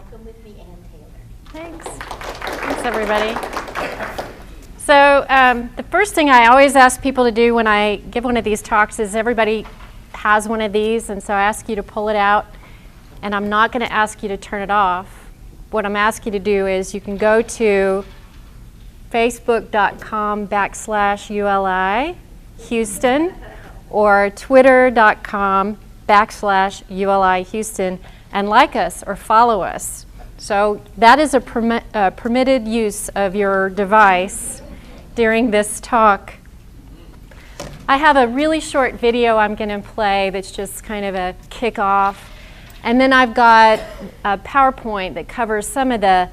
welcome with me Ann Taylor. Thanks. Thanks, everybody. So the first thing I always ask people to do when I give one of these talks is everybody has one of these, and so I ask you to pull it out, and I'm not going to ask you to turn it off. What I'm asking you to do is you can go to facebook.com/ULI Houston or twitter.com/ULI Houston and like us or follow us. So that is a permitted use of your device during this talk. I have a really short video I'm going to play that's just kind of a kickoff. And then I've got a PowerPoint that covers some of the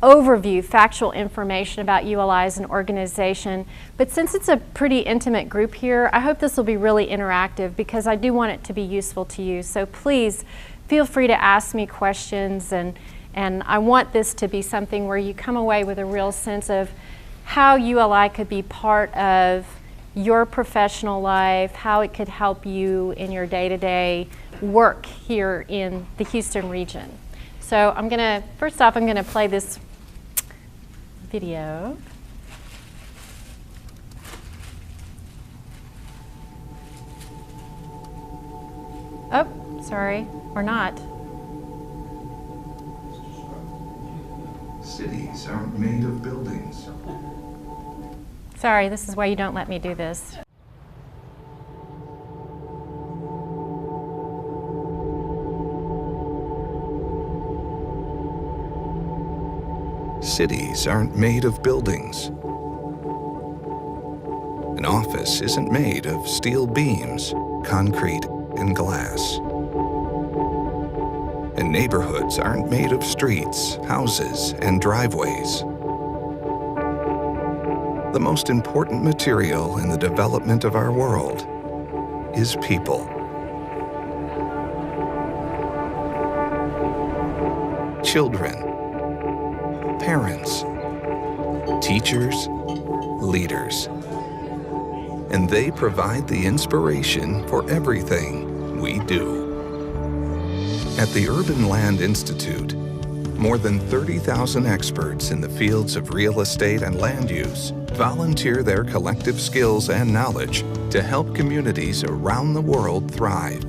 overview, factual information about ULI as an organization. But since it's a pretty intimate group here, I hope this will be really interactive because I do want it to be useful to you. So please feel free to ask me questions, and I want this to be something where you come away with a real sense of how ULI could be part of your professional life, how it could help you in your day-to-day work here in the Houston region. So first off, I'm going to play this video. Oh, sorry, or not. Cities aren't made of buildings. Sorry, this is why you don't let me do this. Cities aren't made of buildings. An office isn't made of steel beams, concrete, and glass. And neighborhoods aren't made of streets, houses, and driveways. The most important material in the development of our world is people. Children, parents, teachers, leaders. And they provide the inspiration for everything we do. At the Urban Land Institute, more than 30,000 experts in the fields of real estate and land use volunteer their collective skills and knowledge to help communities around the world thrive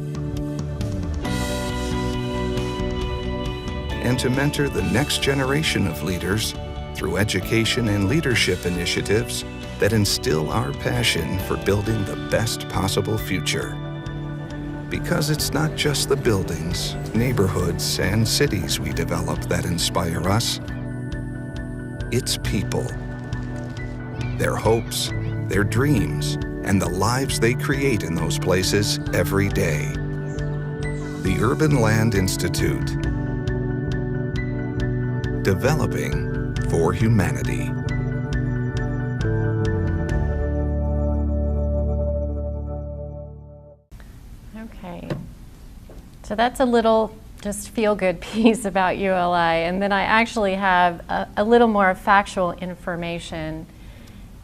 and to mentor the next generation of leaders through education and leadership initiatives that instill our passion for building the best possible future. Because it's not just the buildings, neighborhoods, and cities we develop that inspire us. It's people, their hopes, their dreams, and the lives they create in those places every day. The Urban Land Institute, developing for humanity. Okay, so that's a little just feel-good piece about ULI, and then I actually have a little more factual information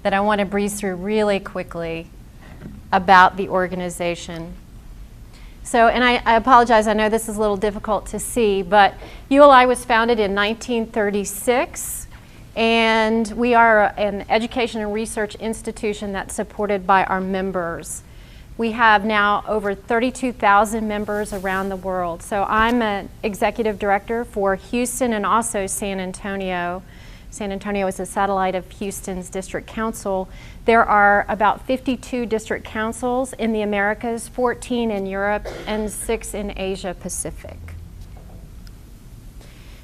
that I want to breeze through really quickly about the organization. So, and I apologize, I know this is a little difficult to see, but ULI was founded in 1936, and we are an education and research institution that's supported by our members. We have now over 32,000 members around the world. So I'm an executive director for Houston and also San Antonio. San Antonio is a satellite of Houston's district council. There are about 52 district councils in the Americas, 14 in Europe, and 6 in Asia Pacific.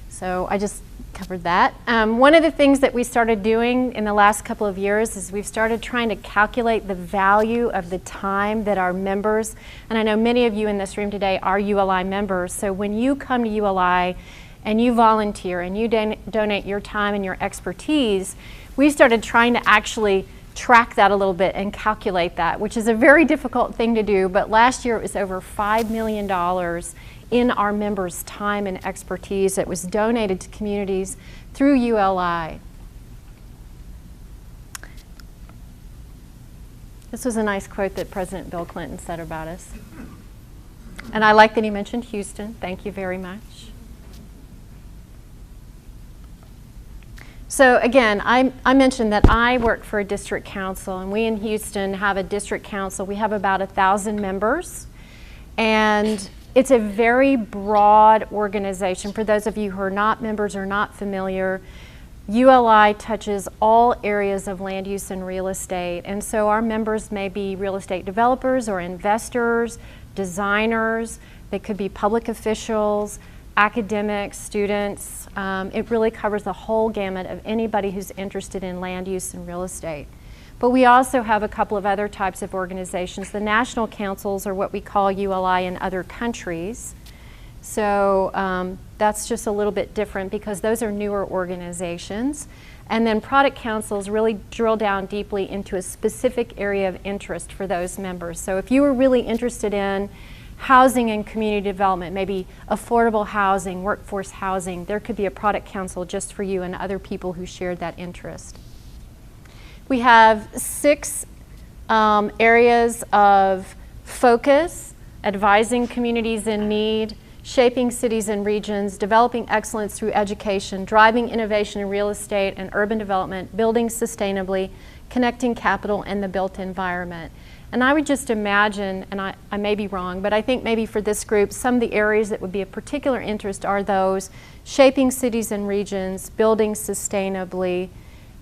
So I just covered that. One of the things that we started doing in the last couple of years is we've started trying to calculate the value of the time that our members, and I know many of you in this room today are ULI members, so when you come to ULI and you volunteer and you donate your time and your expertise, we started trying to actually track that a little bit and calculate that, which is a very difficult thing to do, but last year it was over $5 million in our members' time and expertise that was donated to communities through ULI. This was a nice quote that President Bill Clinton said about us. And I like that he mentioned Houston. Thank you very much. So again, I mentioned that I work for a district council, and we in Houston have a district council. We have about 1,000 members, and it's a very broad organization. For those of you who are not members or not familiar, ULI touches all areas of land use and real estate, and so our members may be real estate developers or investors, designers, they could be public officials, academics, students. It really covers the whole gamut of anybody who's interested in land use and real estate. But we also have a couple of other types of organizations. The national councils are what we call ULI in other countries. So that's just a little bit different because those are newer organizations. And then product councils really drill down deeply into a specific area of interest for those members. So if you were really interested in housing and community development, maybe affordable housing, workforce housing, there could be a product council just for you and other people who shared that interest. We have 6 areas of focus: advising communities in need, shaping cities and regions, developing excellence through education, driving innovation in real estate and urban development, building sustainably, connecting capital and the built environment. And I would just imagine, and I may be wrong, but I think maybe for this group, some of the areas that would be of particular interest are those: shaping cities and regions, building sustainably,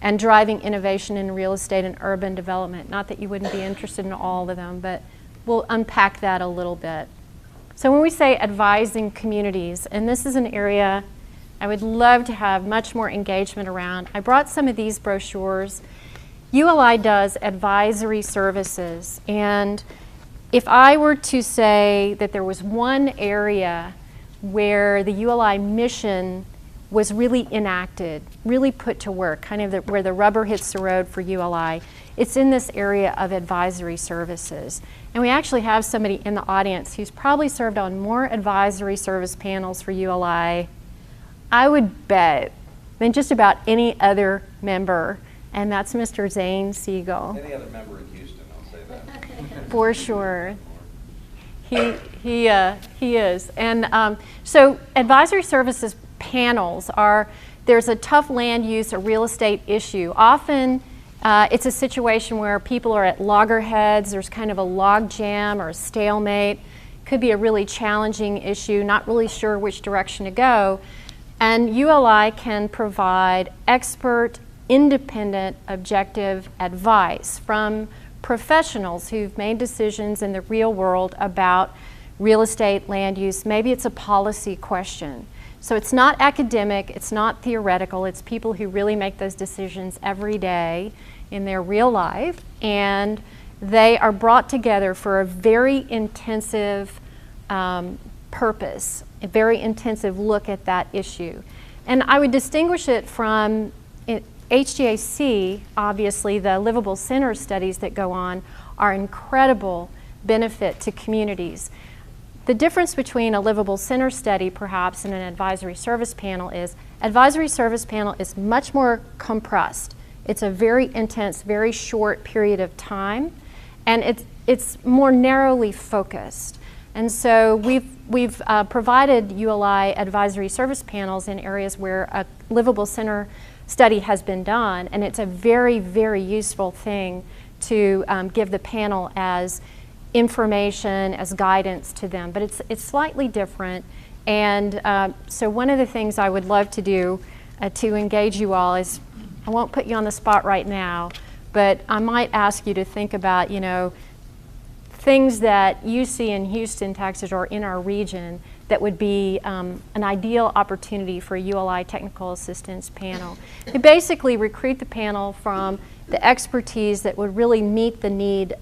and driving innovation in real estate and urban development. Not that you wouldn't be interested in all of them, but we'll unpack that a little bit. So when we say advising communities, and this is an area I would love to have much more engagement around, I brought some of these brochures. ULI does advisory services, and if I were to say that there was one area where the ULI mission was really enacted, really put to work, kind of where the rubber hits the road for ULI, it's in this area of advisory services. And we actually have somebody in the audience who's probably served on more advisory service panels for ULI, I would bet, than just about any other member, and that's Mr. Zane Siegel. Any other member in Houston, I'll say that. For sure. He is. And so advisory services panels there's a tough land use or real estate issue. Often it's a situation where people are at loggerheads, there's kind of a log jam or a stalemate. Could be a really challenging issue, not really sure which direction to go. And ULI can provide expert, independent, objective advice from professionals who've made decisions in the real world about real estate, land use. Maybe it's a policy question. So it's not academic, it's not theoretical, it's people who really make those decisions every day in their real life, and they are brought together for a very intensive purpose, a very intensive look at that issue. And I would distinguish it from H-GAC. Obviously the livable center studies that go on are incredible benefit to communities. The difference between a livable center study perhaps and an advisory service panel is advisory service panel is much more compressed. It's a very intense, very short period of time, and it's more narrowly focused. And so we've provided ULI advisory service panels in areas where a livable center study has been done, and it's a very, very useful thing to give the panel as information, as guidance to them. But it's slightly different, and so one of the things I would love to do to engage you all is, I won't put you on the spot right now, but I might ask you to think about, things that you see in Houston, Texas, or in our region that would be an ideal opportunity for a ULI technical assistance panel. They basically recruit the panel from the expertise that would really meet the need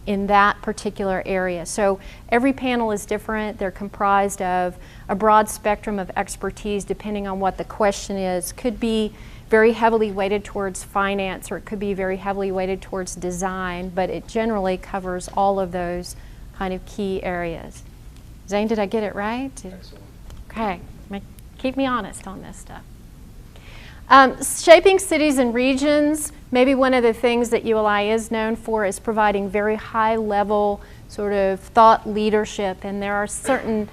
in that particular area. So every panel is different. They're comprised of a broad spectrum of expertise depending on what the question is. Could be very heavily weighted towards finance, or it could be very heavily weighted towards design, but it generally covers all of those kind of key areas. Zane, did I get it right? Excellent. Okay, keep me honest on this stuff. Shaping cities and regions, maybe one of the things that ULI is known for is providing very high level sort of thought leadership, and there are certain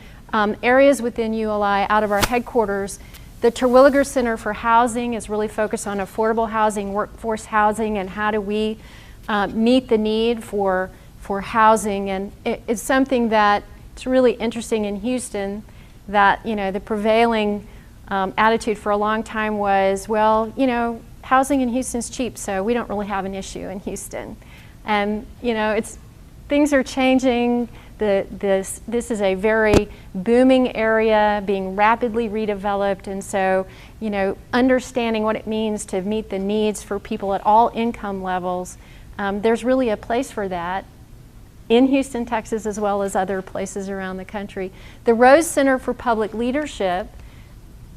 areas within ULI out of our headquarters The Terwilliger Center for Housing is really focused on affordable housing, workforce housing, and how do we meet the need for housing. And it's something that it's really interesting in Houston that, you know, the prevailing attitude for a long time was, well, you know, housing in Houston's cheap, so we don't really have an issue in Houston. And, you know, things are changing. This is a very booming area being rapidly redeveloped, and so, you know, understanding what it means to meet the needs for people at all income levels, there's really a place for that in Houston, Texas, as well as other places around the country. The Rose Center for Public Leadership,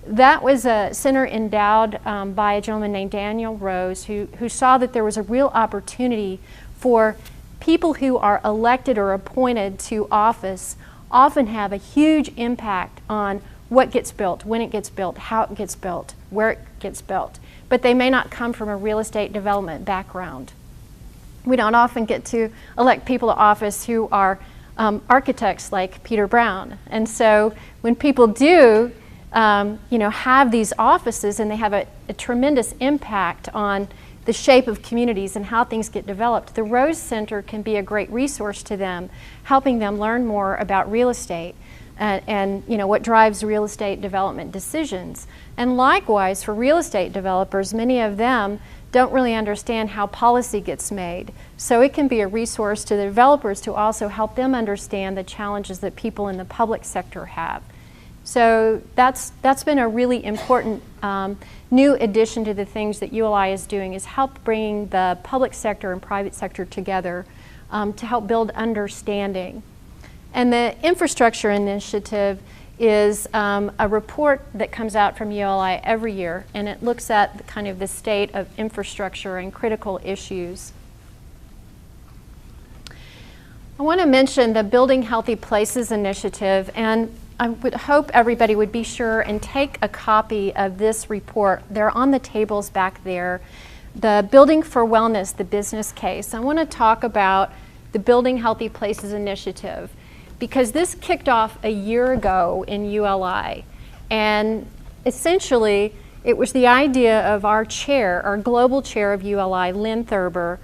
that was a center endowed by a gentleman named Daniel Rose, who saw that there was a real opportunity for people who are elected or appointed to office often have a huge impact on what gets built, when it gets built, how it gets built, where it gets built. But they may not come from a real estate development background. We don't often get to elect people to office who are architects like Peter Brown. And so when people do you know, have these offices and they have a tremendous impact on the shape of communities and how things get developed, the Rose Center can be a great resource to them, helping them learn more about real estate and you know, what drives real estate development decisions. And likewise, for real estate developers, many of them don't really understand how policy gets made. So it can be a resource to the developers to also help them understand the challenges that people in the public sector have. So that's been a really important new addition to the things that ULI is doing, is help bringing the public sector and private sector together to help build understanding. And the infrastructure initiative is a report that comes out from ULI every year, and it looks at kind of the state of infrastructure and critical issues. I want to mention the Building Healthy Places initiative, and I would hope everybody would be sure and take a copy of this report. They're on the tables back there. The Building for Wellness, the business case. I want to talk about the Building Healthy Places initiative because this kicked off a year ago in ULI. And essentially, it was the idea of our chair, our global chair of ULI, Lynn Thurber.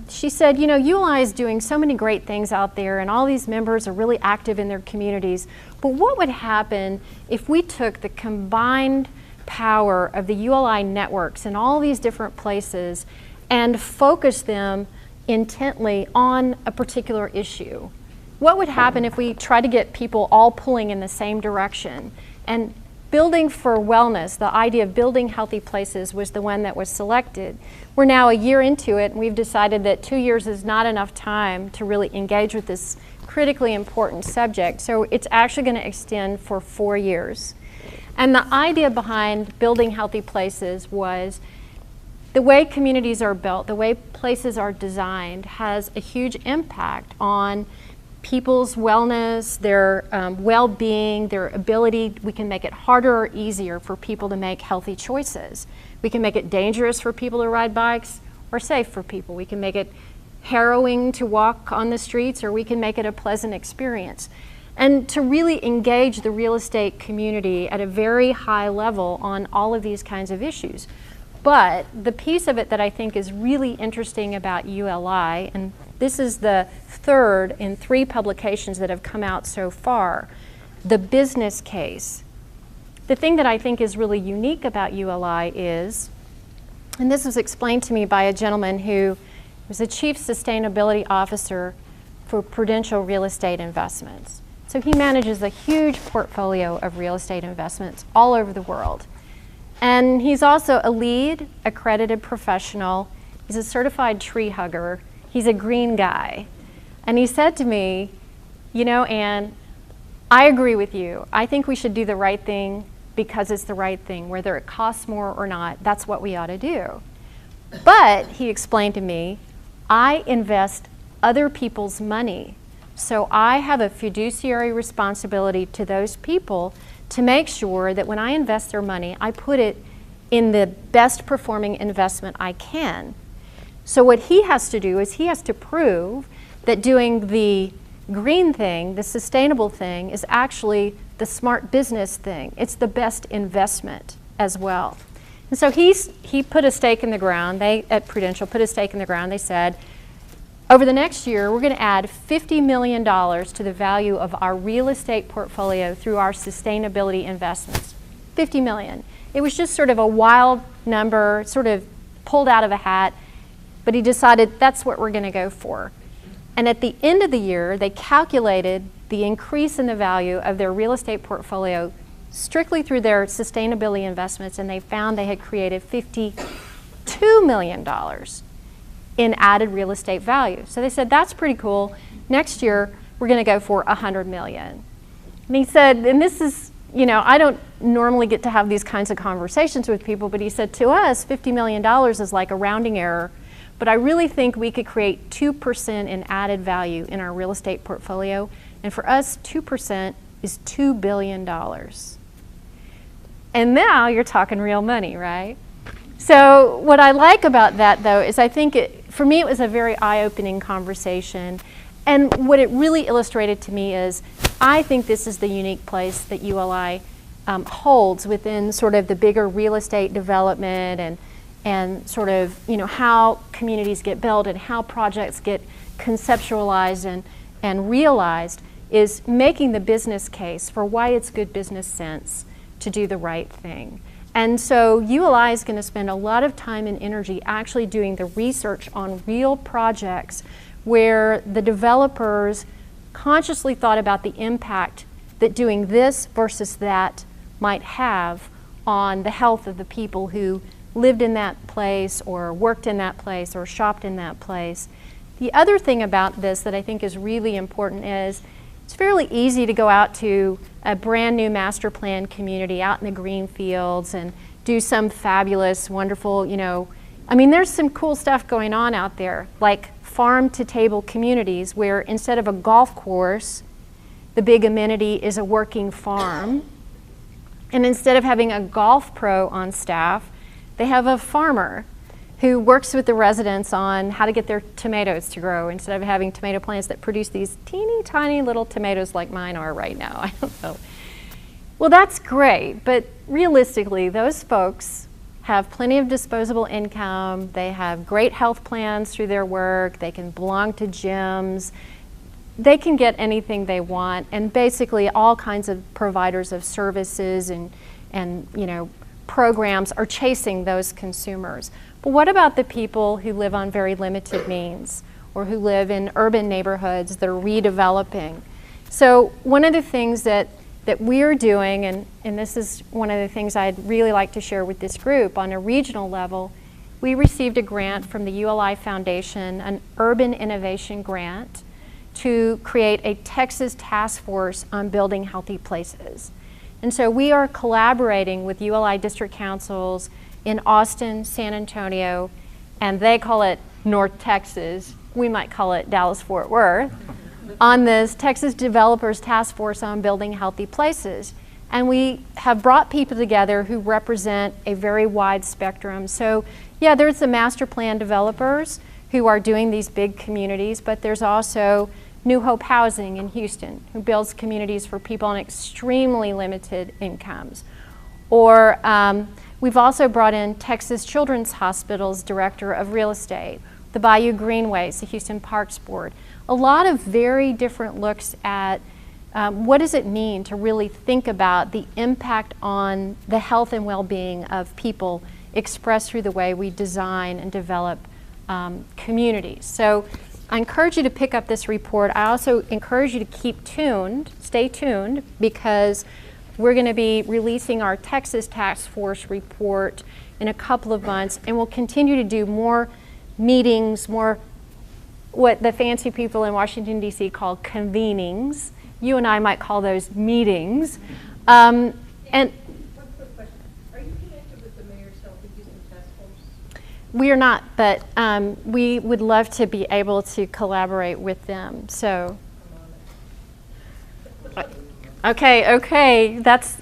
She said, you know, ULI is doing so many great things out there and all these members are really active in their communities, but what would happen if we took the combined power of the ULI networks in all these different places and focused them intently on a particular issue? What would happen if we tried to get people all pulling in the same direction? And Building for Wellness, the idea of building healthy places, was the one that was selected. We're now a year into it, and we've decided that 2 years is not enough time to really engage with this critically important subject. So it's actually going to extend for 4 years. And the idea behind Building Healthy Places was the way communities are built, the way places are designed, has a huge impact on people's wellness, their well-being, their ability. We can make it harder or easier for people to make healthy choices. We can make it dangerous for people to ride bikes or safe for people. We can make it harrowing to walk on the streets, or we can make it a pleasant experience. And to really engage the real estate community at a very high level on all of these kinds of issues. But the piece of it that I think is really interesting about ULI, and this is the third in 3 publications that have come out so far, the business case. The thing that I think is really unique about ULI is, and this was explained to me by a gentleman who was the Chief Sustainability Officer for Prudential Real Estate Investments. So he manages a huge portfolio of real estate investments all over the world. And he's also a LEED accredited professional. He's a certified tree hugger. He's a green guy. And he said to me, you know, Ann, I agree with you. I think we should do the right thing because it's the right thing. Whether it costs more or not, that's what we ought to do. But, he explained to me, I invest other people's money. So I have a fiduciary responsibility to those people to make sure that when I invest their money, I put it in the best performing investment I can. So what he has to do is he has to prove that doing the green thing, the sustainable thing, is actually the smart business thing. It's the best investment as well. And so he put a stake in the ground. They at Prudential put a stake in the ground. They said, over the next year, we're going to add $50 million to the value of our real estate portfolio through our sustainability investments. $50 million. It was just sort of a wild number, sort of pulled out of a hat, but he decided that's what we're going to go for. And at the end of the year, they calculated the increase in the value of their real estate portfolio strictly through their sustainability investments, and they found they had created $52 million in added real estate value. So they said, that's pretty cool. Next year, we're going to go for $100 million. And he said, and this is, I don't normally get to have these kinds of conversations with people, but he said, to us, $50 million is like a rounding error, but I really think we could create 2% in added value in our real estate portfolio, and for us, 2% is $2 billion. And now you're talking real money, right? So what I like about that, though, is I think for me it was a very eye-opening conversation. And what it really illustrated to me is I think this is the unique place that ULI holds within sort of the bigger real estate development and sort of, how communities get built and how projects get conceptualized and realized, is making the business case for why it's good business sense to do the right thing. And so ULI is going to spend a lot of time and energy actually doing the research on real projects where the developers consciously thought about the impact that doing this versus that might have on the health of the people who lived in that place or worked in that place or shopped in that place. The other thing about this that I think is really important is it's fairly easy to go out to a brand new master plan community out in the green fields and do some fabulous, wonderful, there's some cool stuff going on out there, like farm to table communities where instead of a golf course, the big amenity is a working farm. And instead of having a golf pro on staff, they have a farmer who works with the residents on how to get their tomatoes to grow instead of having tomato plants that produce these teeny tiny little tomatoes like mine are right now. I don't know. Well, that's great, but realistically, those folks have plenty of disposable income. They have great health plans through their work. They can belong to gyms. They can get anything they want, and basically all kinds of providers of services and programs are chasing those consumers. But what about the people who live on very limited means or who live in urban neighborhoods that are redeveloping? So one of the things that we're doing, and this is one of the things I'd really like to share with this group on a regional level, we received a grant from the ULI Foundation, an urban innovation grant, to create a Texas task force on building healthy places. And so we are collaborating with ULI district councils in Austin, San Antonio, and they call it North Texas. We might call it Dallas-Fort Worth, on this Texas Developers Task Force on Building Healthy Places. And we have brought people together who represent a very wide spectrum. So yeah, there's the master plan developers who are doing these big communities, but there's also New Hope Housing in Houston, who builds communities for people on extremely limited incomes. Or we've also brought in Texas Children's Hospital's Director of Real Estate, the Bayou Greenways, the Houston Parks Board. A lot of very different looks at what does it mean to really think about the impact on the health and well-being of people expressed through the way we design and develop communities. So I encourage you to pick up this report. I also encourage you to keep tuned, stay tuned, because we're going to be releasing our Texas Task Force report in a couple of months, and we'll continue to do more meetings, more what the fancy people in Washington, D.C. call convenings. You and I might call those meetings. And one quick question. Are you connected with the Mayor's Healthy Houston Task Force? we are not, but we would love to be able to collaborate with them. So, okay, that's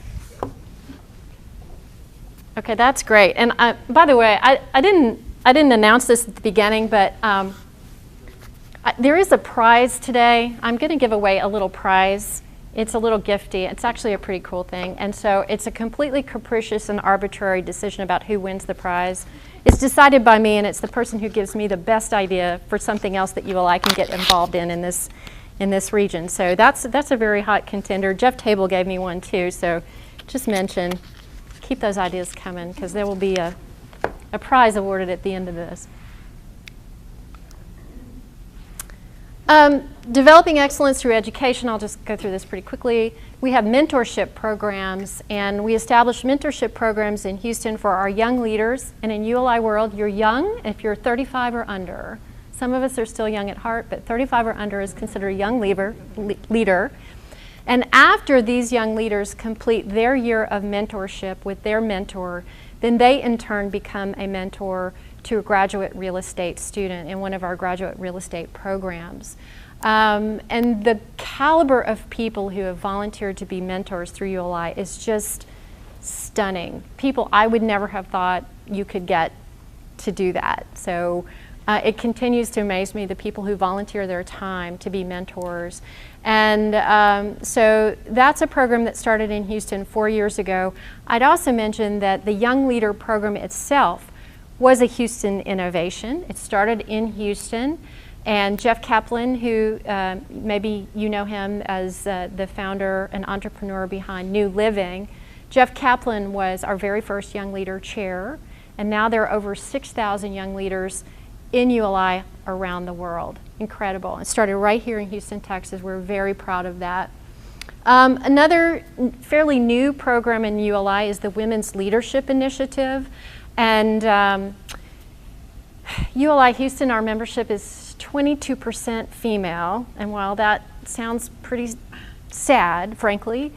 great. And by the way, I didn't announce this at the beginning, but there is a prize today. I'm going to give away a little prize It's a little gifty. It's actually a pretty cool thing. And so it's a completely capricious and arbitrary decision about who wins the prize. It's decided by me, and it's the person who gives me the best idea for something else that ULI can get involved in this region. So that's a very hot contender. Jeff Table gave me one too, so just mention, keep those ideas coming, because there will be a prize awarded at the end of this. Developing excellence through education, I'll just go through this pretty quickly. We have mentorship programs, and we establish mentorship programs in Houston for our young leaders. And in ULI world, you're young if you're 35 or under. Some of us are still young at heart, but 35 or under is considered a young leader. And after these young leaders complete their year of mentorship with their mentor, then they in turn become a mentor to a graduate real estate student in one of our graduate real estate programs. And the caliber of people who have volunteered to be mentors through ULI is just stunning. People I would never have thought you could get to do that. So it continues to amaze me, the people who volunteer their time to be mentors. And so that's a program that started in Houston 4 years ago. I'd also mention that the Young Leader program itself was a Houston innovation. It started in Houston, and Jeff Kaplan, who maybe you know him as the founder and entrepreneur behind New Living, Jeff Kaplan was our very first Young Leader chair, and now there are over 6,000 young leaders in ULI around the world. Incredible. It started right here in Houston, Texas. We're very proud of that. Another fairly new program in ULI is the Women's Leadership Initiative. And ULI Houston, our membership is 22% female. And while that sounds pretty sad, frankly,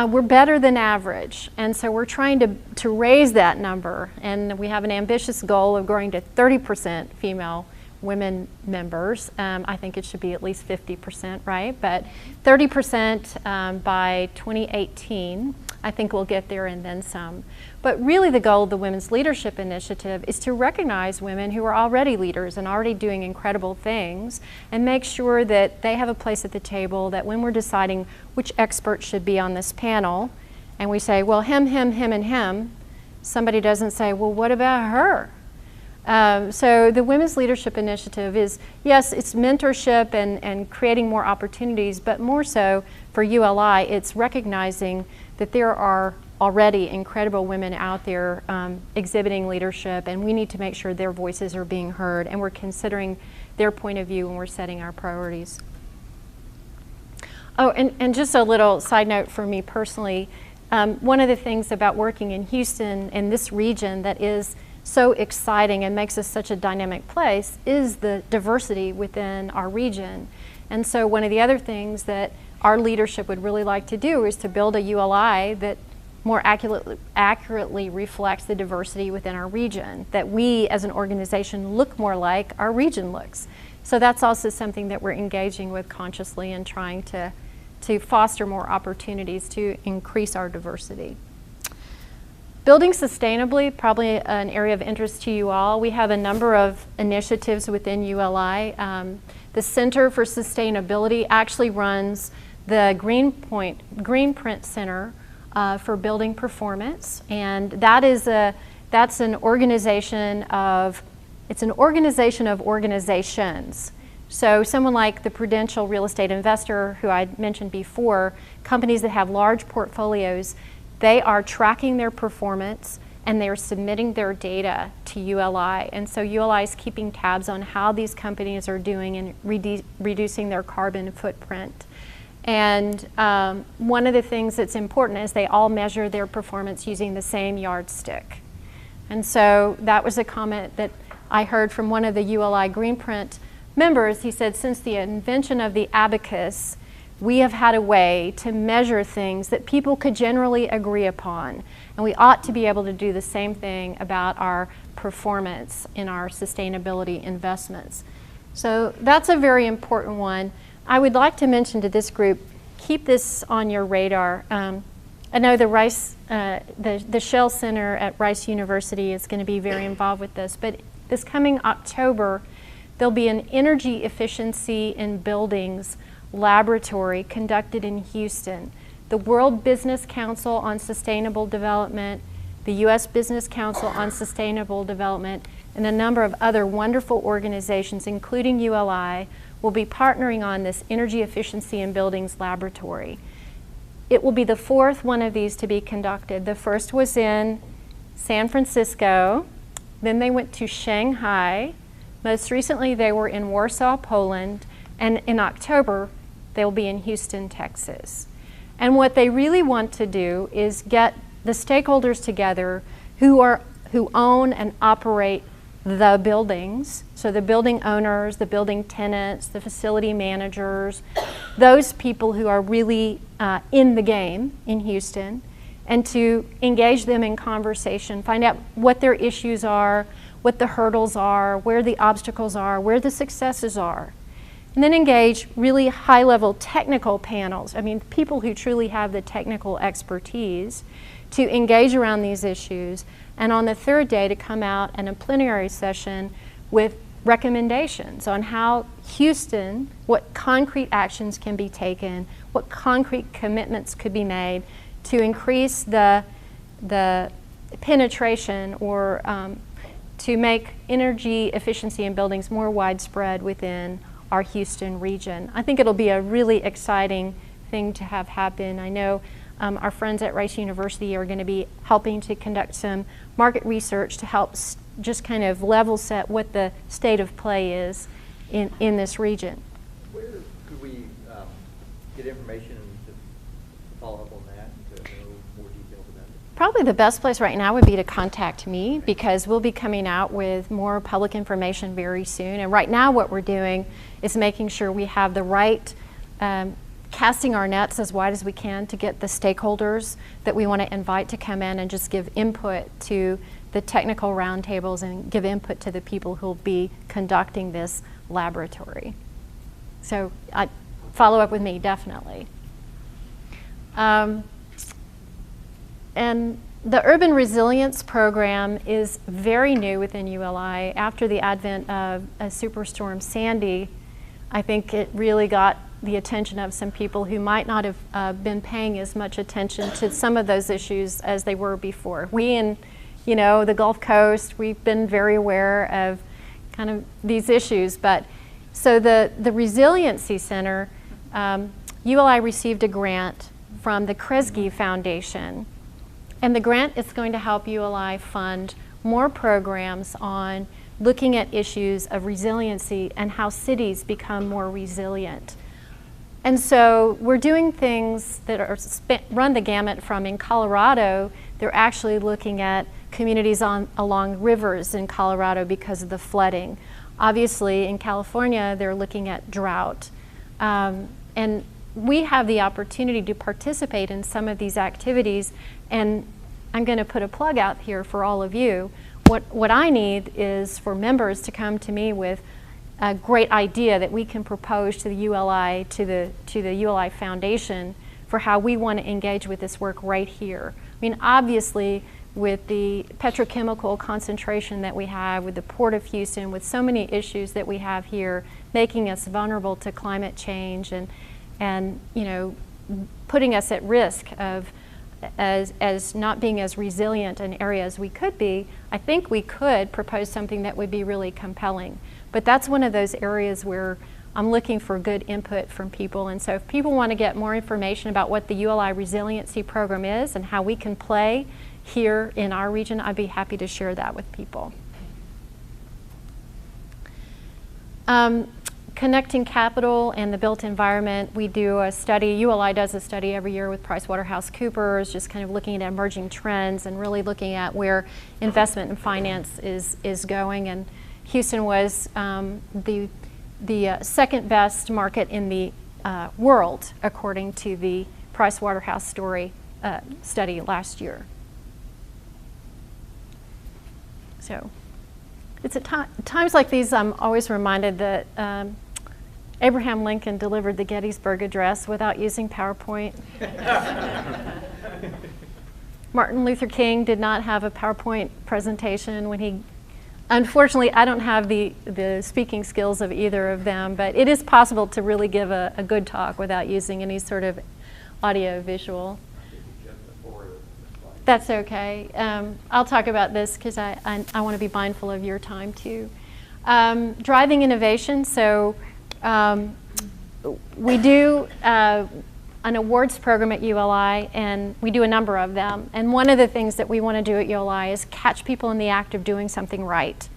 we're better than average. And so we're trying to raise that number. And we have an ambitious goal of growing to 30% female women members. I think it should be at least 50%, right? But 30% by 2018. I think we'll get there and then some. But really the goal of the Women's Leadership Initiative is to recognize women who are already leaders and already doing incredible things and make sure that they have a place at the table, that when we're deciding which expert should be on this panel, and we say, well, him, and him, somebody doesn't say, well, what about her? So the Women's Leadership Initiative is, yes, it's mentorship and creating more opportunities, but more so for ULI, it's recognizing that there are already incredible women out there exhibiting leadership, and we need to make sure their voices are being heard, and we're considering their point of view when we're setting our priorities. Oh, and just a little side note for me personally, one of the things about working in Houston, in this region, that is so exciting and makes us such a dynamic place is the diversity within our region. And so one of the other things that our leadership would really like to do is to build a ULI that more accurately reflects the diversity within our region, that we as an organization look more like our region looks. So that's also something that we're engaging with consciously and trying to foster more opportunities to increase our diversity. Building sustainably, probably an area of interest to you all. We have a number of initiatives within ULI. The Center for Sustainability actually runs the Greenprint Center for Building Performance, and that's an organization of organizations. So someone like the Prudential Real Estate Investor, who I mentioned before, companies that have large portfolios, they are tracking their performance and they're submitting their data to ULI. And so ULI is keeping tabs on how these companies are doing in reducing their carbon footprint. And one of the things that's important is they all measure their performance using the same yardstick. And so that was a comment that I heard from one of the ULI Greenprint members. He said, since the invention of the abacus, we have had a way to measure things that people could generally agree upon. And we ought to be able to do the same thing about our performance in our sustainability investments. So that's a very important one. I would like to mention to this group, keep this on your radar. I know the Shell Center at Rice University is going to be very involved with this, but this coming October, there'll be an energy efficiency in buildings laboratory conducted in Houston. The World Business Council on Sustainable Development, the U.S. Business Council on Sustainable Development, and a number of other wonderful organizations, including ULI, will be partnering on this energy efficiency in buildings laboratory. It will be the fourth one of these to be conducted. The first was in San Francisco, then they went to Shanghai, most recently they were in Warsaw, Poland, and in October they'll be in Houston, Texas. And what they really want to do is get the stakeholders together who own and operate the buildings, so the building owners, the building tenants, the facility managers, those people who are really in the game in Houston, and to engage them in conversation, find out what their issues are, what the hurdles are, where the obstacles are, where the successes are. And then engage really high-level technical panels, I mean people who truly have the technical expertise to engage around these issues, and on the third day to come out in a plenary session with recommendations on how Houston, what concrete actions can be taken, what concrete commitments could be made to increase the penetration or to make energy efficiency in buildings more widespread within our Houston region. I think it'll be a really exciting thing to have happen. I know our friends at Rice University are going to be helping to conduct some market research to help just kind of level set what the state of play is in this region. Where could we get information to follow up on that and to know more details about it? Probably the best place right now would be to contact me, because we'll be coming out with more public information very soon. And right now what we're doing is making sure we have the right casting our nets as wide as we can to get the stakeholders that we want to invite to come in and just give input to the technical roundtables and give input to the people who will be conducting this laboratory. So follow up with me, definitely. And the Urban Resilience Program is very new within ULI. After the advent of Superstorm Sandy, I think it really got the attention of some people who might not have been paying as much attention to some of those issues as they were before. We in, the Gulf Coast, we've been very aware of kind of these issues. But so the Resiliency Center, ULI received a grant from the Kresge Foundation, and the grant is going to help ULI fund more programs on looking at issues of resiliency and how cities become more resilient. And so we're doing things that are run the gamut from, in Colorado, they're actually looking at communities along rivers in Colorado because of the flooding. Obviously in California, they're looking at drought. And we have the opportunity to participate in some of these activities, and I'm going to put a plug out here for all of you. What I need is for members to come to me with a great idea that we can propose to the ULI, to the ULI Foundation, for how we want to engage with this work right here. I mean, obviously, with the petrochemical concentration that we have, with the Port of Houston, with so many issues that we have here, making us vulnerable to climate change and putting us at risk of as not being as resilient an area as we could be, I think we could propose something that would be really compelling. But that's one of those areas where I'm looking for good input from people. And so if people want to get more information about what the ULI Resiliency Program is and how we can play here in our region, I'd be happy to share that with people. Connecting capital and the built environment, we do a study, ULI does a study every year with PricewaterhouseCoopers, just kind of looking at emerging trends and really looking at where investment and finance is going. And Houston was the second best market in the world, according to the Pricewaterhouse study last year. So it's at times like these I'm always reminded that Abraham Lincoln delivered the Gettysburg Address without using PowerPoint. Martin Luther King did not have a PowerPoint presentation when he Unfortunately, I don't have the speaking skills of either of them, but it is possible to really give a good talk without using any sort of audio visual. That's okay. I'll talk about this because I want to be mindful of your time too. Driving innovation. So we do an awards program at ULI, and we do a number of them. And one of the things that we want to do at ULI is catch people in the act of doing something right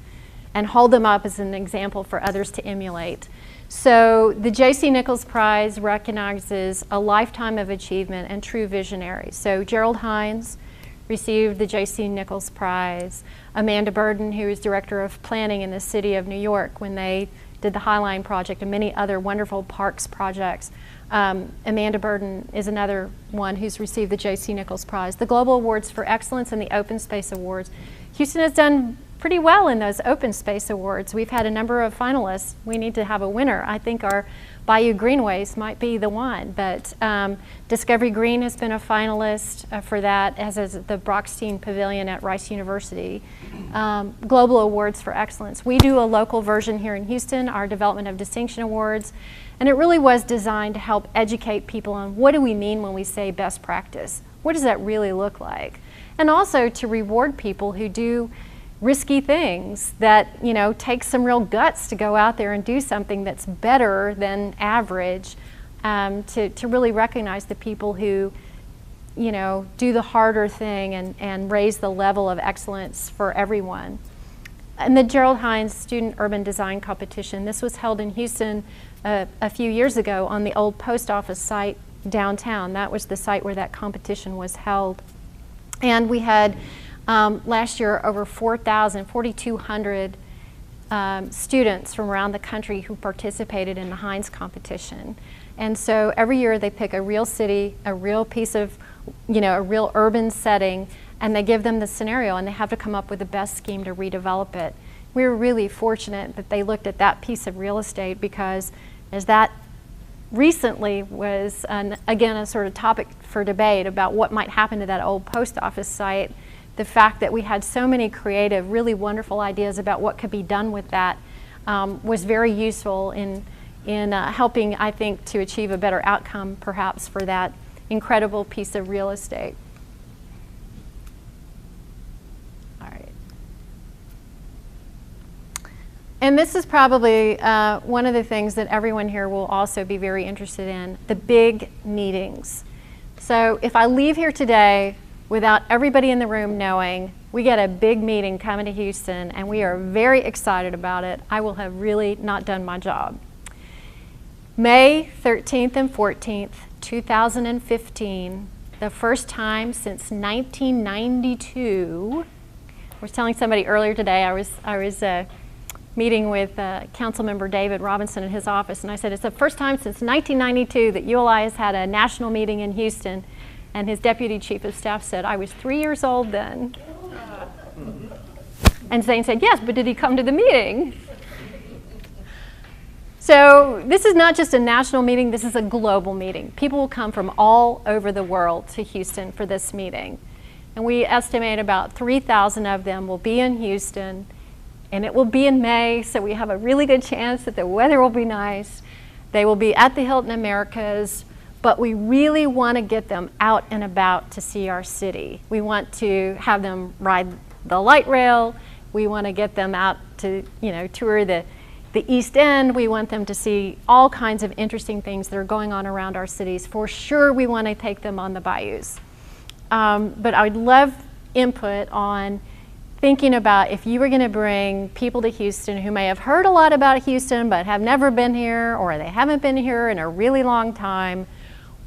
and hold them up as an example for others to emulate. So the J.C. Nichols Prize recognizes a lifetime of achievement and true visionaries. So Gerald Hines received the J.C. Nichols Prize. Amanda Burden, who is Director of Planning in the City of New York when they did the Highline Project and many other wonderful parks projects. Amanda Burden is another one who's received the J.C. Nichols Prize. The Global Awards for Excellence and the Open Space Awards. Houston has done pretty well in those Open Space Awards. We've had a number of finalists. We need to have a winner. I think our Bayou Greenways might be the one, but Discovery Green has been a finalist for that, as is the Brockstein Pavilion at Rice University. Global Awards for Excellence. We do a local version here in Houston, our Development of Distinction Awards, and it really was designed to help educate people on what do we mean when we say best practice? What does that really look like? And also to reward people who do risky things that, you know, take some real guts to go out there and do something that's better than average, to really recognize the people who, you know, do the harder thing and raise the level of excellence for everyone. And the Gerald Hines Student Urban Design Competition, this was held in Houston a few years ago on the old post office site downtown. That was the site where that competition was held. And we had last year over 4,200 students from around the country who participated in the Hines competition. And so every year they pick a real city, a real piece of, you know, a real urban setting, and they give them the scenario and they have to come up with the best scheme to redevelop it. We were really fortunate that they looked at that piece of real estate because as that recently was, again, a sort of topic for debate about what might happen to that old post office site, the fact that we had so many creative, really wonderful ideas about what could be done with that was very useful in helping, I think, to achieve a better outcome perhaps for that incredible piece of real estate. All right. And this is probably one of the things that everyone here will also be very interested in, the big meetings. So if I leave here today without everybody in the room knowing we get a big meeting coming to Houston and we are very excited about it, I will have really not done my job. May 13th and 14th, 2015, the first time since 1992. I was telling somebody earlier today, I was meeting with Councilmember David Robinson in his office, and I said, it's the first time since 1992 that ULI has had a national meeting in Houston. And his deputy chief of staff said, I was 3 years old then. And Zane said, yes, but did he come to the meeting? So this is not just a national meeting, this is a global meeting. People will come from all over the world to Houston for this meeting. And we estimate about 3,000 of them will be in Houston, and it will be in May, so we have a really good chance that the weather will be nice. They will be at the Hilton Americas, but we really want to get them out and about to see our city. We want to have them ride the light rail. We want to get them out to, you know, tour the East End. We want them to see all kinds of interesting things that are going on around our cities. For sure, we want to take them on the bayous. But I would love input on thinking about if you were going to bring people to Houston who may have heard a lot about Houston but have never been here, or they haven't been here in a really long time.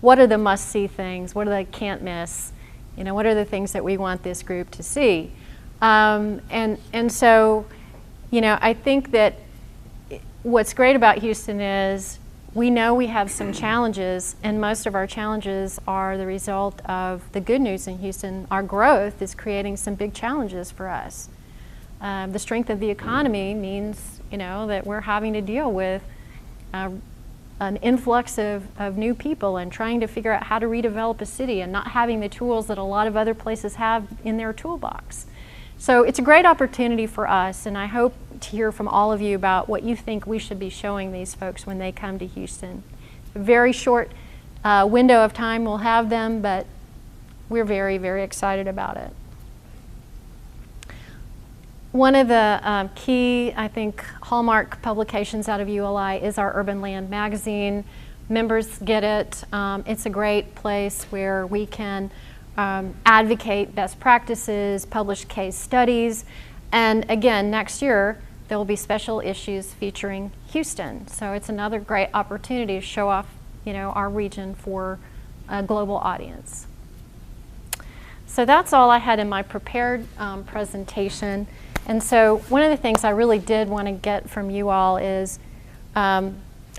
What are the must-see things? What are the can't miss? You know, what are the things that we want this group to see? And so, you know, I think that what's great about Houston is we know we have some challenges, and most of our challenges are the result of the good news in Houston. Our growth is creating some big challenges for us. The strength of the economy means, you know, that we're having to deal with an influx of new people and trying to figure out how to redevelop a city and not having the tools that a lot of other places have in their toolbox. So it's a great opportunity for us, and I hope to hear from all of you about what you think we should be showing these folks when they come to Houston. A very short window of time we'll have them, but we're very, very excited about it. One of the key, I think, hallmark publications out of ULI is our Urban Land magazine. Members get it. It's a great place where we can advocate best practices, publish case studies, and again, next year, there will be special issues featuring Houston. So it's another great opportunity to show off, our region for a global audience. So that's all I had in my prepared presentation. And so one of the things I really did want to get from you all is a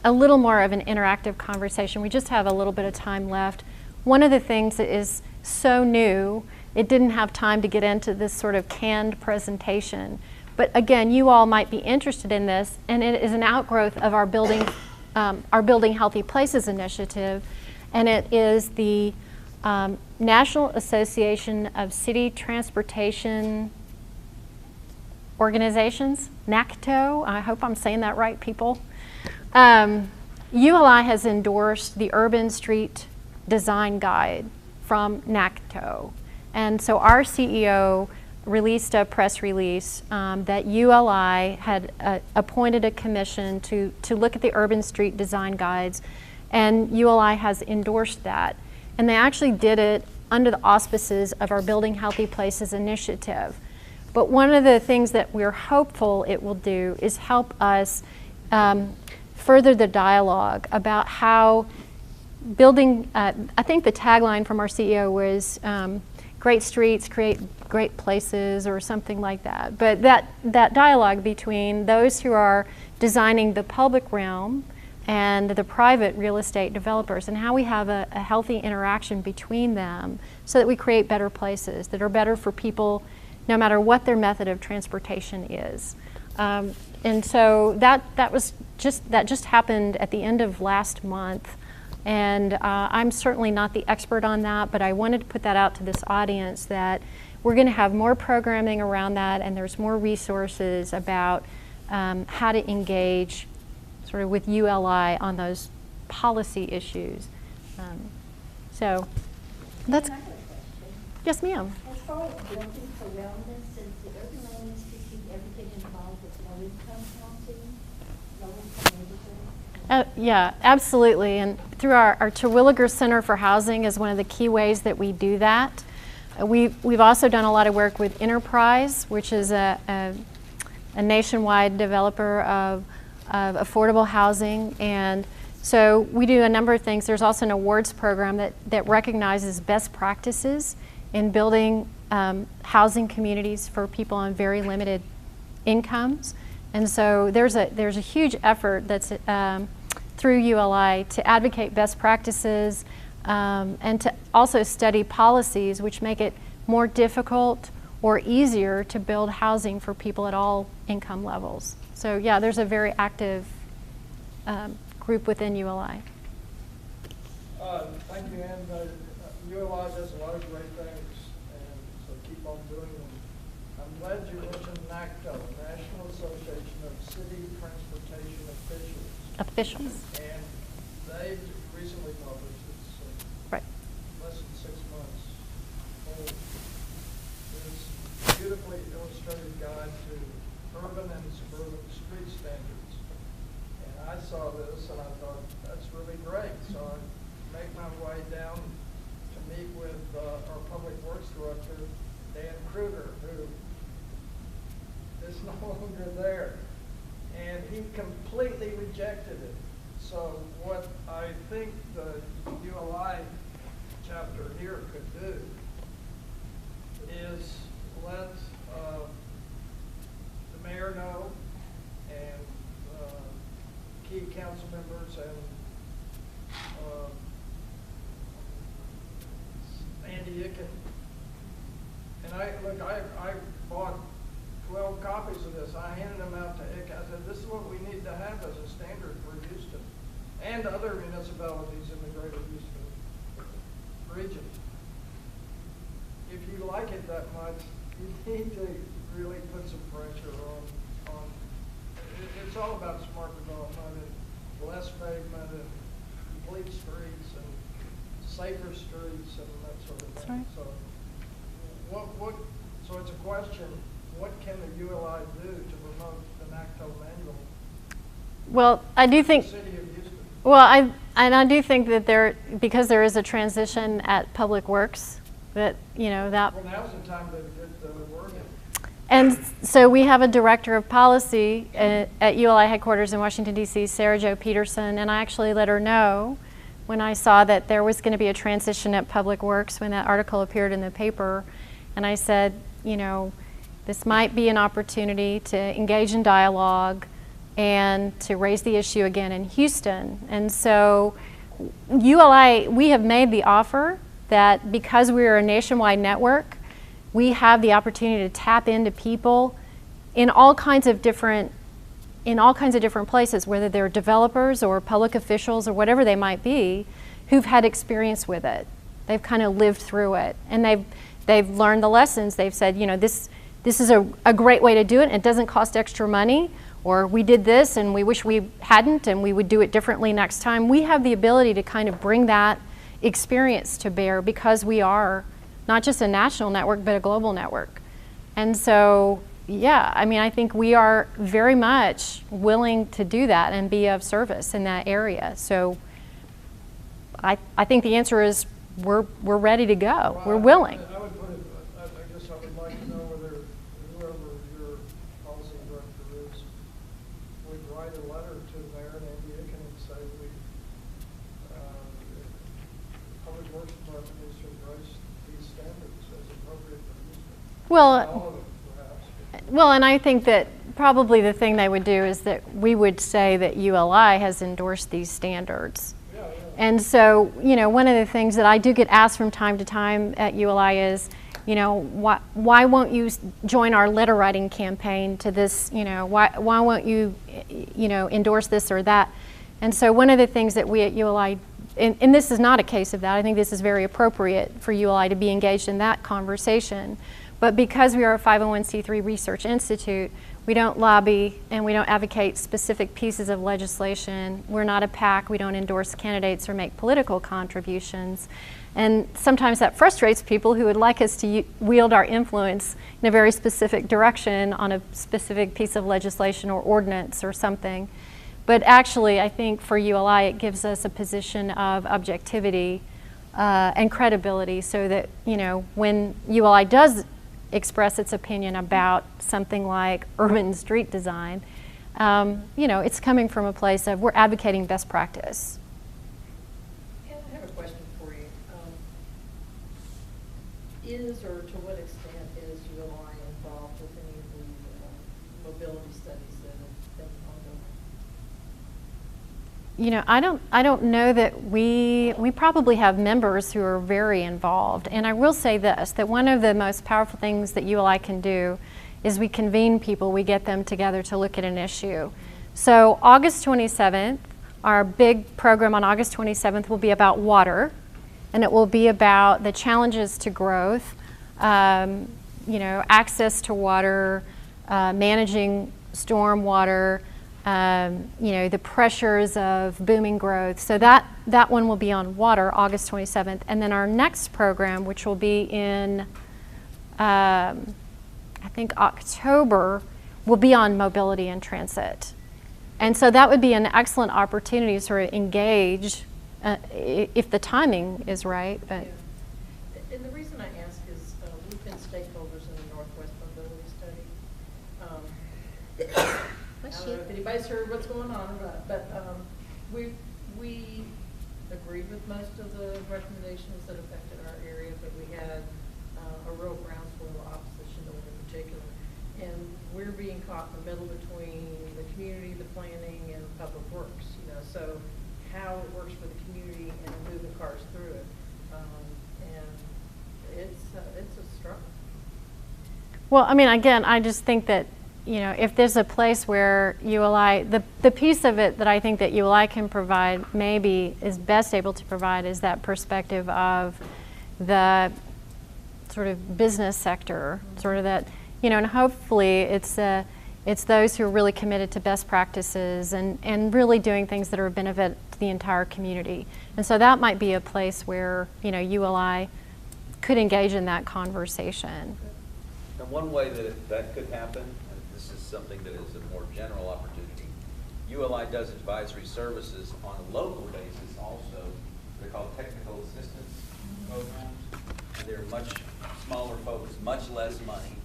little more of an interactive conversation. We just have a little bit of time left. One of the things that is so new, it didn't have time to get into this sort of canned presentation. But again, you all might be interested in this, and it is an outgrowth of our Building Healthy Places initiative, and it is the National Association of City Transportation Organizations, NACTO. I hope I'm saying that right, people. ULI has endorsed the Urban Street Design Guide from NACTO. And so our CEO released a press release that ULI had appointed a commission to look at the urban street design guides, and ULI has endorsed that. And they actually did it under the auspices of our Building Healthy Places initiative. But one of the things that we're hopeful it will do is help us further the dialogue about how building, I think the tagline from our CEO was great streets create great places or something like that. But that dialogue between those who are designing the public realm and the private real estate developers, and how we have a healthy interaction between them so that we create better places that are better for people no matter what their method of transportation is. And so that just happened at the end of last month. And I'm certainly not the expert on that, but I wanted to put that out to this audience that we're going to have more programming around that, and there's more resources about how to engage sort of with ULI on those policy issues. So that's, Can I have a question? yes ma'am. As far as building around this, since the urban land needs to keep everything involved with low-income housing, low-income neighborhoods. Yeah, absolutely. And through our Terwilliger Center for Housing is one of the key ways that we do that. We've also done a lot of work with Enterprise, which is a nationwide developer of affordable housing. And so we do a number of things. There's also an awards program that recognizes best practices in building housing communities for people on very limited incomes. And so there's a huge effort that's through ULI to advocate best practices and to also study policies which make it more difficult or easier to build housing for people at all income levels. So yeah, there's a very active group within ULI. Thank you, Ann. ULI does a lot of great things, and so keep on doing them. I'm glad you mentioned NACTO, National Association of City Transportation Officials. And they recently published, it's Right. less than 6 months old, this beautifully illustrated guide to urban and suburban street standards. And I saw this and I thought, that's really great. So I make my way down to meet with our Public Works Director, Dan Kruger, who is no longer there. And he completely rejected it. So what I think the ULI chapter here could do is let the mayor know and key council members and Andy Icken. And I bought 12 copies of this. I handed them out to Icken. I said, this is what we need to have as a standard for Houston and other municipalities in the greater Houston region. If you like it that much, you need to really put some pressure on, it's all about smart development and less pavement and complete streets and safer streets and that sort of thing. That's right. So so it's a question, what can the ULI do to promote the NACTO manual Well, I do in the think, city of Houston? well, I do think that because there is a transition at Public Works, that, that. Well, now's the time to get the word in. And so we have a director of policy at ULI headquarters in Washington, D.C., Sarah Jo Peterson, and I actually let her know when I saw that there was going to be a transition at Public Works when that article appeared in the paper. And I said, this might be an opportunity to engage in dialogue and to raise the issue again in Houston. And so ULI, we have made the offer that because we are a nationwide network, we have the opportunity to tap into people in all kinds of different places, whether they're developers or public officials or whatever they might be, who've had experience with it. They've kind of lived through it, and they've learned the lessons. They've said, this is a great way to do it, and it doesn't cost extra money, or we did this and we wish we hadn't and we would do it differently next time. We have the ability to kind of bring that experience to bear because we are not just a national network, but a global network. And so, yeah, I think we are very much willing to do that and be of service in that area. So I think the answer is we're ready to go. Well, We're willing. I would put it, I guess I would like to know whether whoever your policy director is would write a letter to the mayor and Andy Aiken and say Public Works Department needs to embrace these standards as appropriate for Houston. Well, Not all of them, perhaps. Well, and I think that probably the thing they would do is that we would say that ULI has endorsed these standards. Yeah. And so, one of the things that I do get asked from time to time at ULI is, why won't you join our letter writing campaign to this, why won't you, endorse this or that? And so one of the things that we at ULI, and this is not a case of that, I think this is very appropriate for ULI to be engaged in that conversation. But because we are a 501c3 research institute, we don't lobby and we don't advocate specific pieces of legislation. We're not a PAC. We don't endorse candidates or make political contributions. And sometimes that frustrates people who would like us to wield our influence in a very specific direction on a specific piece of legislation or ordinance or something. But actually, I think for ULI, it gives us a position of objectivity and credibility so that, when ULI does express its opinion about something like urban street design, it's coming from a place of we're advocating best practice. I have a question for you. Is or to what extent is ULI involved with any of the mobility studies that have been ongoing? I don't know that we probably have members who are very involved. And I will say this, that one of the most powerful things that ULI can do is we convene people, we get them together to look at an issue. So August 27th, our big program on August 27th will be about water, and it will be about the challenges to growth, access to water, managing storm water, the pressures of booming growth. So that one will be on water, August 27th. And then our next program, which will be in, I think October, will be on mobility and transit. And so that would be an excellent opportunity to sort of engage if the timing is right. But. Yeah. And the reason I ask is we've been stakeholders in the Northwest Mobility Study. I don't know if anybody's heard what's going on, but we agreed with most of the recommendations that affected our area, but we had a real groundswell of opposition to one in particular. And we're being caught in the middle between the community, the planning, and public works. So how it works for the community and moving cars through it, and it's a struggle. Well, again, I just think that if there's a place where ULI, the piece of it that I think that ULI can provide, maybe is best able to provide, is that perspective of the sort of business sector, sort of that, and hopefully it's those who are really committed to best practices and really doing things that are a benefit to the entire community. And so that might be a place where, ULI could engage in that conversation. And one way that could happen, and this is something that is a more general opportunity, ULI does advisory services on a local basis also. They're called technical assistance programs. And they're much smaller focus, much less money.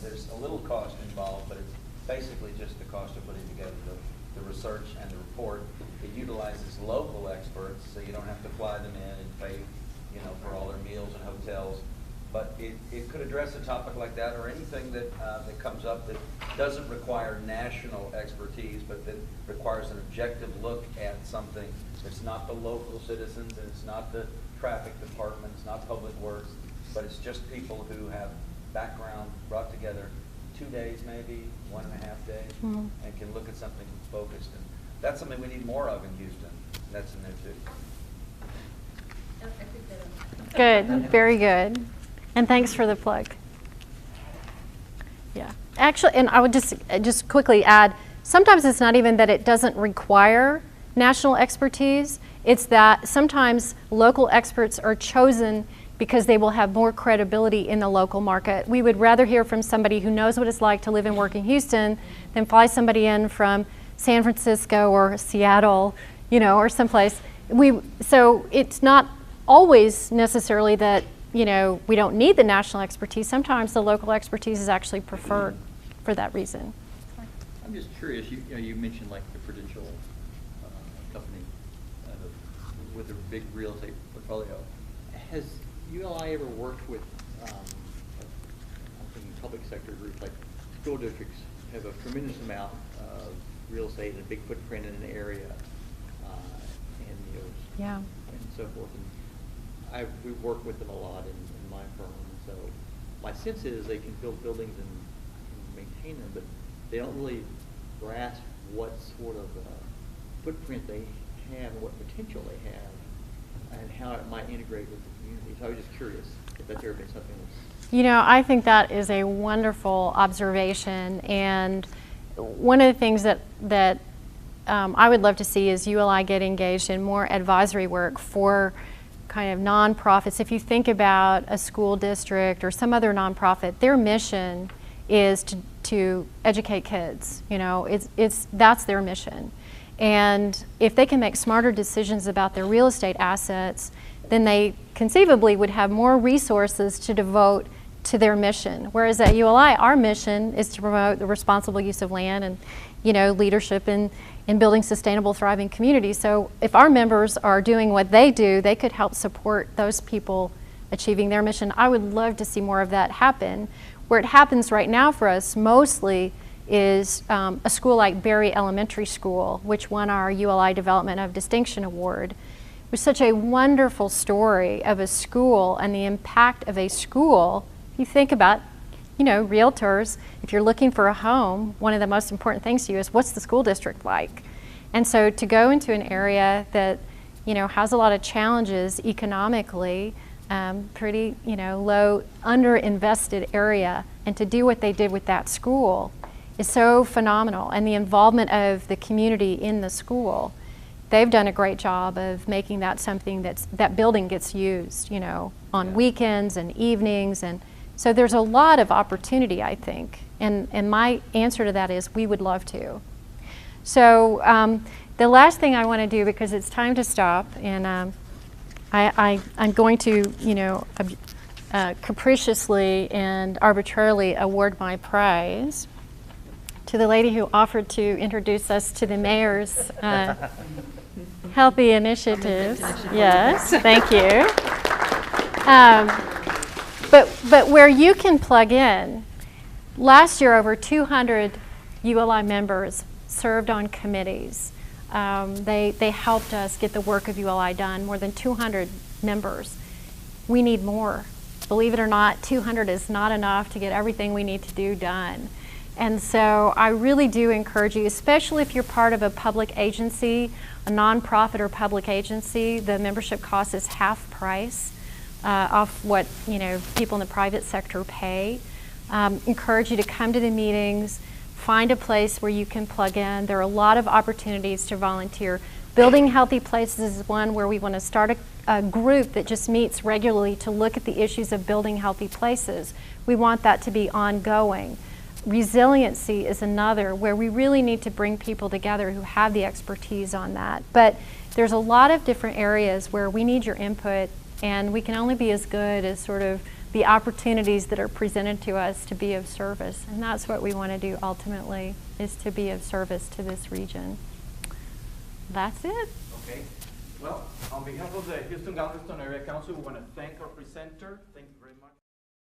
There's a little cost involved, but it's basically just the cost of putting together the research and the report. It utilizes local experts, so you don't have to fly them in and pay, for all their meals and hotels. But it could address a topic like that, or anything that comes up that doesn't require national expertise, but that requires an objective look at something that's not the local citizens, and it's not the traffic department, it's not public works, but it's just people who have background brought together 2 days, maybe 1.5 days, and can look at something focused. And that's something we need more of in Houston. That's in there too. Good, very good. And thanks for the plug. Yeah, actually, and I would just quickly add, sometimes it's not even that it doesn't require national expertise, it's that sometimes local experts are chosen because they will have more credibility in the local market. We would rather hear from somebody who knows what it's like to live and work in Houston than fly somebody in from San Francisco or Seattle, or someplace. So it's not always necessarily that we don't need the national expertise. Sometimes the local expertise is actually preferred for that reason. I'm just curious, you mentioned like the Prudential company with a big real estate portfolio. Has ULI ever worked with, I'm thinking public sector groups, like school districts have a tremendous amount of real estate and a big footprint in an area, Yeah. and so forth. And we work with them a lot in my firm, so my sense is they can build buildings and maintain them, but they don't really grasp what sort of footprint they have and what potential they have and how it might integrate with the community. So I was just curious if that's ever been something that's... I think that is a wonderful observation, and one of the things that I would love to see is ULI get engaged in more advisory work for kind of nonprofits. If you think about a school district or some other nonprofit, their mission is to educate kids. That's their mission. And if they can make smarter decisions about their real estate assets, then they conceivably would have more resources to devote to their mission. Whereas at ULI, our mission is to promote the responsible use of land and leadership in building sustainable, thriving communities. So if our members are doing what they do, they could help support those people achieving their mission. I would love to see more of that happen. Where it happens right now for us mostly is a school like Berry Elementary School, which won our ULI Development of Distinction Award. It was such a wonderful story of a school and the impact of a school. If you think about, realtors, if you're looking for a home, one of the most important things to you is what's the school district like? And so to go into an area that, has a lot of challenges economically, pretty, low, underinvested area, and to do what they did with that school is so phenomenal. And the involvement of the community in the school, they've done a great job of making that something that building gets used, on weekends and evenings. And so there's a lot of opportunity, I think. And my answer to that is we would love to. So the last thing I want to do, because it's time to stop, and I'm going to, capriciously and arbitrarily award my prize to the lady who offered to introduce us to the mayor's healthy initiatives. Yes, thank you. But where you can plug in, last year over 200 ULI members served on committees. They helped us get the work of ULI done, more than 200 members. We need more. Believe it or not, 200 is not enough to get everything we need to do done. And so I really do encourage you, especially if you're part of a public agency, a nonprofit or public agency, the membership cost is half price. off what people in the private sector pay. Encourage you to come to the meetings, find a place where you can plug in. There are a lot of opportunities to volunteer. Building Healthy Places is one where we want to start a group that just meets regularly to look at the issues of building healthy places. We want that to be ongoing. Resiliency is another where we really need to bring people together who have the expertise on that. But there's a lot of different areas where we need your input, and we can only be as good as sort of the opportunities that are presented to us to be of service. And that's what we want to do ultimately, is to be of service to this region. That's it. Okay. Well, on behalf of the Houston-Galveston Area Council, we want to thank our presenter. Thank